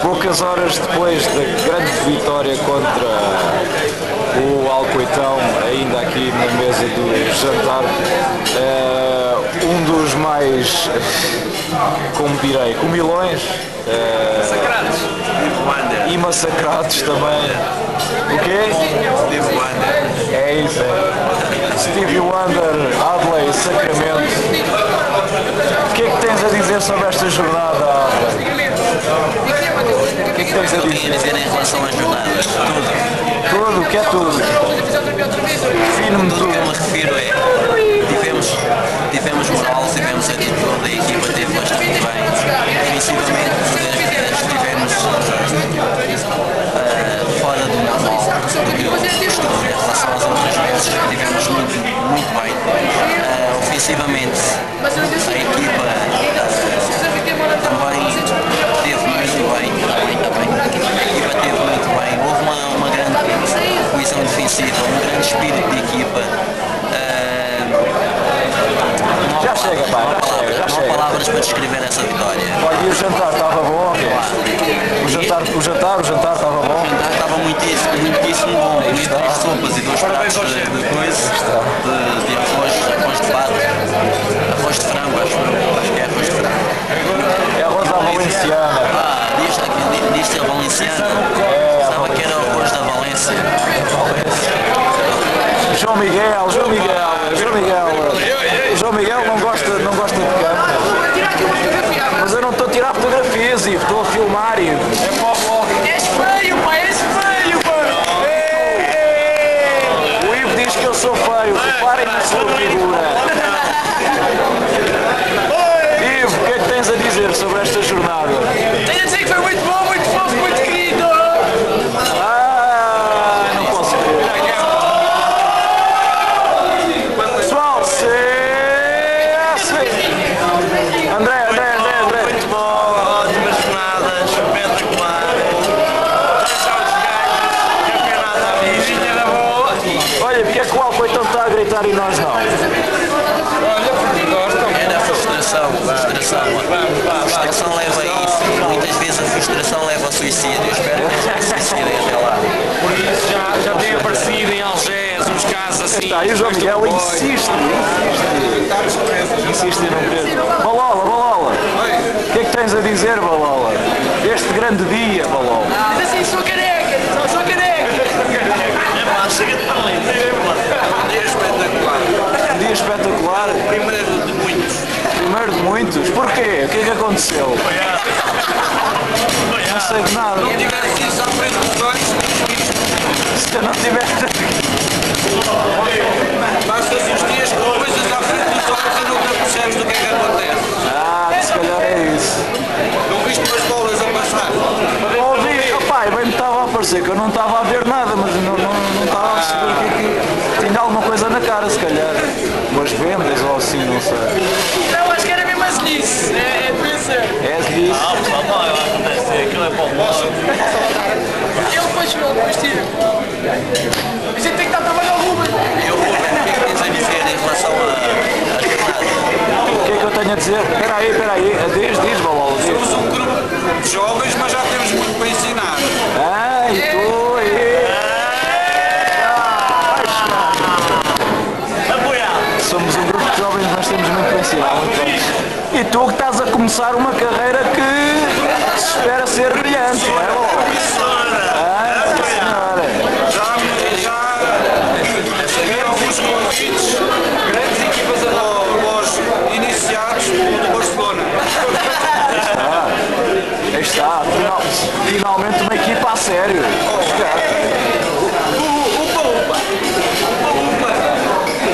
Poucas horas depois da grande vitória contra o Alcoitão, ainda aqui na mesa do jantar, um dos mais, como direi, comilões e massacrados também. O quê? Steve Wonder. É isso, é. Stevie Wonder, Adley, Sacramento. O que é que tens a dizer sobre esta jornada, Adley? O que é que tens a Eu tenho a dizer? dizer em relação às jornadas, tudo. Tudo, o que é tudo? Define-me Tudo que eu tudo. me refiro é, tivemos moral, tivemos atitude, a equipa esteve bastante bem. Ofensivamente, estivemos fora do normal, porque em relação às outras vezes estivemos muito bem. Ofensivamente, a equipa também esteve muito bem. A equipa esteve muito bem. Houve uma grande coesão defensiva, um grande espírito de equipa. Já chega, pá, já Não há chega. palavras para descrever essa vitória. Olha, e o jantar estava bom? Ok? O jantar estava bom? Estava muitíssimo bom. Comi 3 sopas e 2 pratos de coisa, de arroz de pato, arroz de frango, acho que é arroz de frango. É arroz à valenciana. Diz ser valenciano? Pensava que era o arroz da Valência. João Miguel não gosta de campo. Mas eu não estou a tirar fotografias, Ivo, estou a filmar, Ivo. És feio, pá, és feio, pá! O Ivo diz que eu sou feio, reparem na sua figura. Ivo, o que é que tens a dizer sobre esta jornada? Tenho a dizer que foi muito bom, muito fofo, muito querido! Não posso crer. Pessoal, André. Muito bom, ótimas jornadas, espetacular. Campeonato à vizinha da boa. Olha, porque é que o Alcoitão está a gritar e nós não? Era frustração. A frustração leva a isso. Muitas vezes a frustração leva ao suicídio. Espero que não se suicidem até lá. Por isso já tem aparecido em Algés uns casos assim. Está aí o João Miguel insiste e não quer. Balola, o que é que tens a dizer, Balola? Este grande dia, Balola. Mas assim, sou careca, sou careca! Chega de falar. Um dia espetacular. Um dia espetacular. Primeiro de muitos. Primeiro de muitos. Porquê? O que é que aconteceu? Não sei de nada. Se tivesse isso à frente dos olhos, Se eu não tivesse... passa-se os dias com coisas à frente dos olhos e nunca percebes do que é que acontece. Se calhar é isso. Não viste umas bolas a passar? Ouvi, opá, bem me estava a parecer que eu não estava a ver nada, mas não estava a perceber o que tinha alguma coisa na cara, se calhar. Umas vendas ou assim, não sei. Não, acho que era mesmo assim nisso. É pensar. É isso. Aquilo é para o moço. Ele depois tira. A gente tem que estar a trabalhar o Ruben. Eu vou ver o que é que tens a dizer em relação à jornada. O que é que eu tenho a dizer? Espera aí. Diz, Balola, diz. Somos um grupo de jovens, mas já temos muito para ensinar. Ai, tu aí. Somos um grupo de jovens, mas temos muito para ensinar. E tu que estás a começar uma carreira que se espera ser brilhante, não é, Balola? Sim, senhora. Já recebi alguns convites, grandes equipas aos iniciados do Barcelona. Aí está, finalmente uma equipa a sério.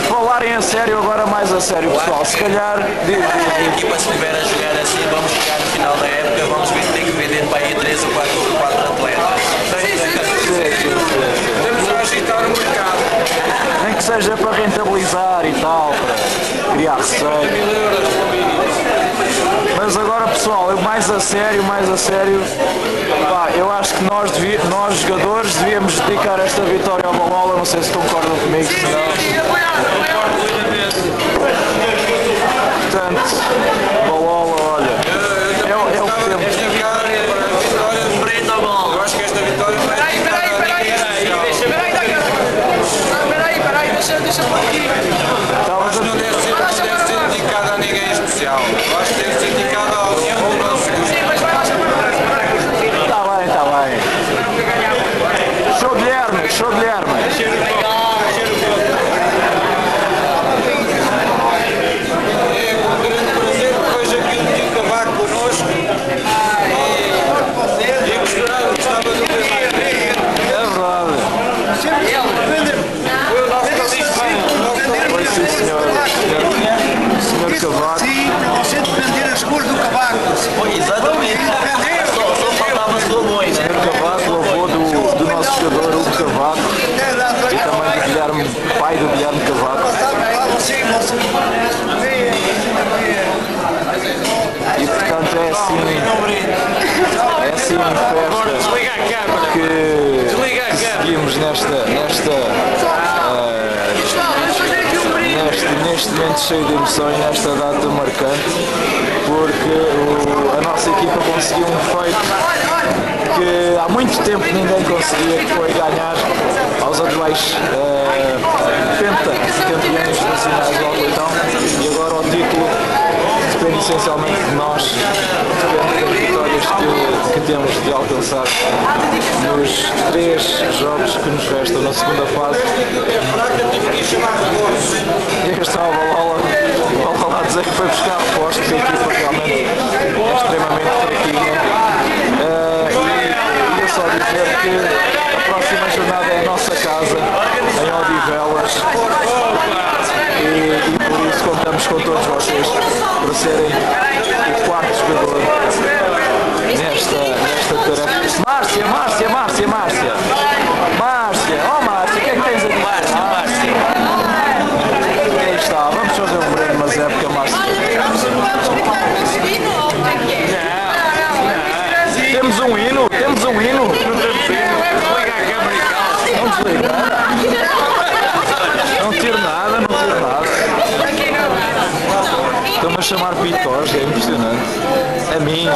Falarem a sério, agora mais a sério, pessoal. Se calhar. A equipa, se estiver a jogar assim, vamos chegar no final da época, vamos ver que tem que vender para aí 3 ou 4 atletas. Temos a agitar o mercado. Nem que seja para rentabilizar e tal, para criar receita. Mas agora, pessoal, mais a sério, pá, eu acho que nós jogadores devíamos dedicar esta vitória ao Balola, não sei se concordam comigo, se não. Portanto, Balola, olha, é o que temos. Esta vitória connosco e gostava de ver mais. É verdade. Foi o nosso Calixto. Foi sim, senhor. Senhor Cavaco. Sim, você prender as cores do cavaco. Foi exatamente. Só faltava a sua boina. Senhor Cavaco, avô do nosso jogador Hugo Cavaco e também do Guilherme, pai do Guilherme Cavaco. E portanto é assim festa que seguimos neste momento cheio de emoções, nesta data marcante, porque a nossa equipa conseguiu um feito que há muito tempo ninguém conseguia, que foi ganhar aos atuais campeões nacionais do Alcoitão, e agora o título depende essencialmente de nós, depende das vitórias que temos de alcançar nos 3 jogos que nos restam na segunda fase. E aqui está o Balola a dizer que foi buscar reforços, que a equipa realmente é extremamente fraquinha. E eu só dizer que a próxima jornada é a nossa casa, em Odivelas, e por isso contamos com todos vocês para serem o quarto jogador nesta tarefa. Márcia, oh Márcia, o que é que tens a dizer? Márcia. Aí está, vamos fazer um breve, mas é porque a Márcia. Temos um hino. Não desliga. Não tiro nada. Estão-me a chamar pitós, é impressionante. A mim.